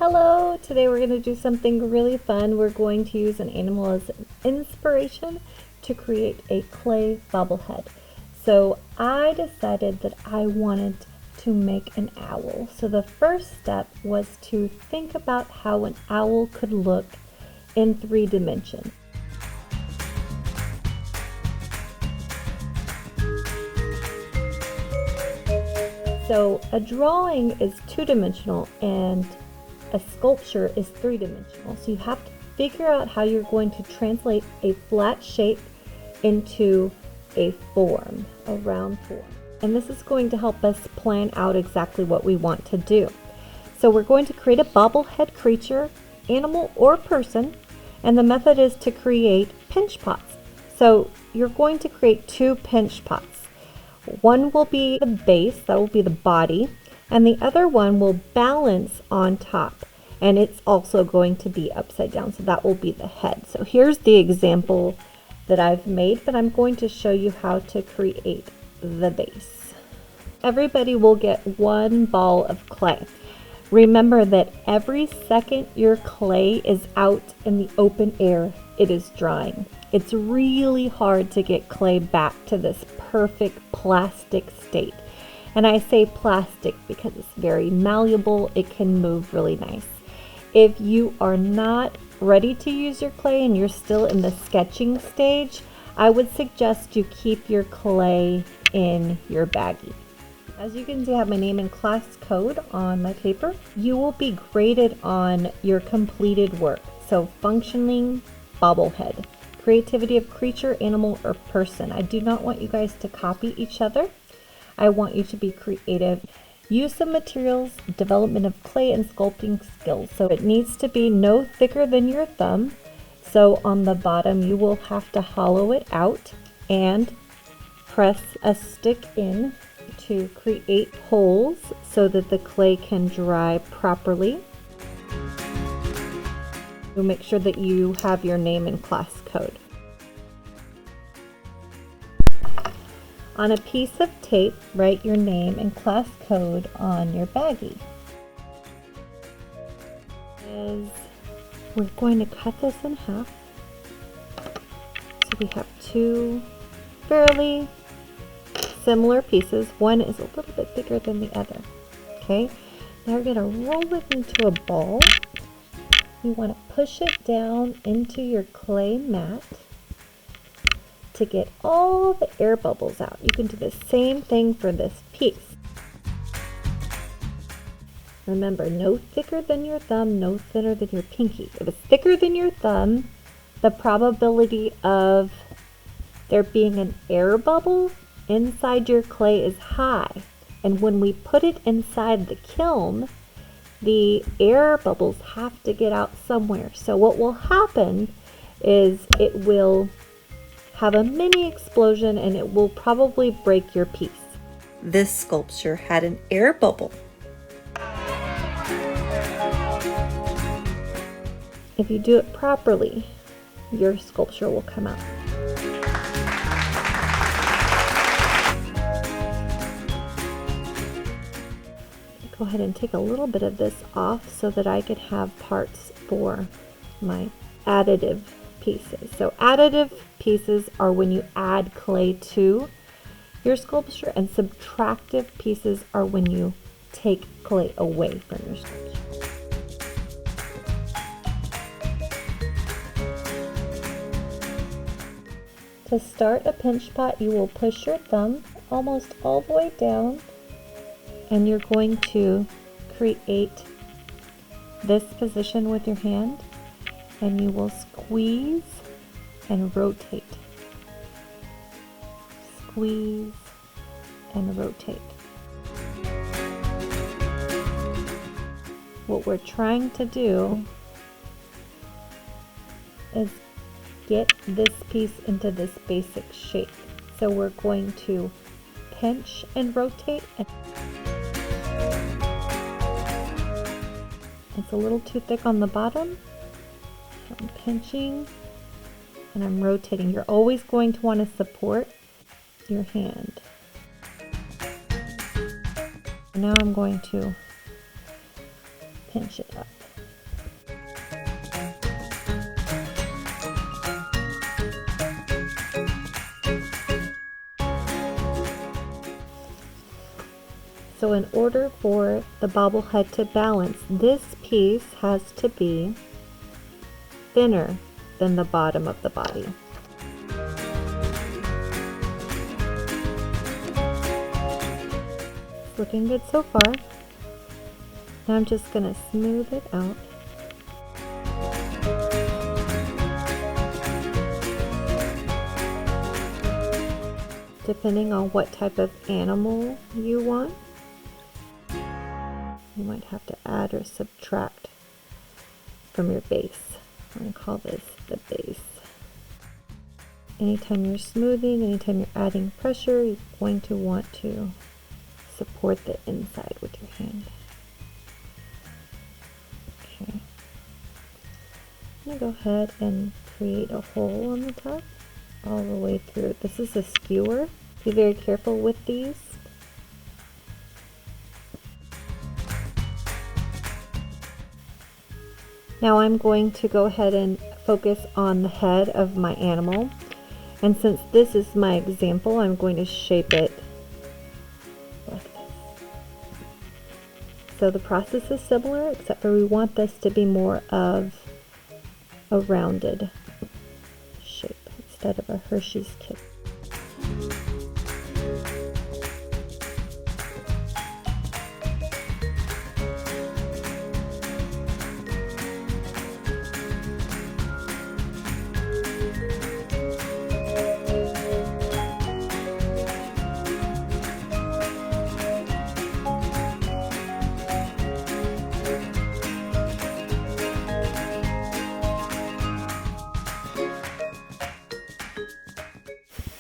Hello! Today we're going to do something really fun. We're going to use an animal as inspiration to create a clay bobblehead. So I decided that I wanted to make an owl. So the first step was to think about how an owl could look in 3 dimensions. So a drawing is 2-dimensional and a sculpture is 3-dimensional. So you have to figure out how you're going to translate a flat shape into a form, a round form. And this is going to help us plan out exactly what we want to do. So we're going to create a bobblehead creature, animal or person, and the method is to create pinch pots. So you're going to create 2 pinch pots. One will be the base, that will be the body, and the other one will balance on top, and it's also going to be upside down, so that will be the head. So here's the example that I've made, but I'm going to show you how to create the base. Everybody will get 1 ball of clay. Remember that every second your clay is out in the open air, it is drying. It's really hard to get clay back to this perfect plastic state. And I say plastic because it's very malleable, it can move really nice. If you are not ready to use your clay and you're still in the sketching stage, I would suggest you keep your clay in your baggie. As you can see, I have my name and class code on my paper. You will be graded on your completed work. So functioning bobblehead. Creativity of creature, animal, or person. I do not want you guys to copy each other. I want you to be creative. Use of materials, development of clay, and sculpting skills. So it needs to be no thicker than your thumb. So on the bottom, you will have to hollow it out and press a stick in to create holes so that the clay can dry properly. You'll make sure that you have your name and class code. On a piece of tape, write your name and class code on your baggie. We're going to cut this in half. So we have 2 fairly similar pieces. One is a little bit bigger than the other. Okay, now we're going to roll it into a ball. You want to push it down into your clay mat to get all the air bubbles out. You can do the same thing for this piece. Remember, no thicker than your thumb, no thinner than your pinky. If it's thicker than your thumb, the probability of there being an air bubble inside your clay is high. And when we put it inside the kiln, the air bubbles have to get out somewhere. So what will happen is it will have a mini explosion and it will probably break your piece. This sculpture had an air bubble. If you do it properly, your sculpture will come out. Go ahead and take a little bit of this off so that I could have parts for my additive pieces. So additive pieces are when you add clay to your sculpture, and subtractive pieces are when you take clay away from your sculpture. To start a pinch pot, you will push your thumb almost all the way down, and you're going to create this position with your hand, and you will squeeze and rotate. Squeeze and rotate. What we're trying to do is get this piece into this basic shape. So we're going to pinch and rotate. It's a little too thick on the bottom. I'm pinching and I'm rotating. You're always going to want to support your hand. And now I'm going to pinch it up. So in order for the bobblehead to balance, this piece has to be thinner than the bottom of the body. It's looking good so far. Now I'm just going to smooth it out. Depending on what type of animal you want, you might have to add or subtract from your base. I'm going to call this the base. Anytime you're smoothing, anytime you're adding pressure, you're going to want to support the inside with your hand. Okay. I'm going to go ahead and create a hole on the top all the way through. This is a skewer. Be very careful with these. Now I'm going to go ahead and focus on the head of my animal. And since this is my example, I'm going to shape it like this. So the process is similar, except for we want this to be more of a rounded shape instead of a Hershey's kiss.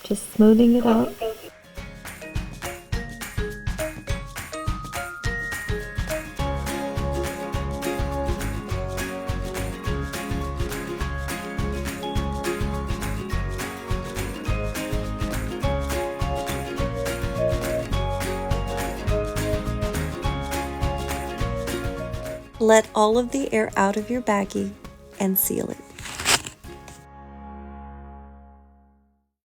Just smoothing it out. Let all of the air out of your baggie and seal it.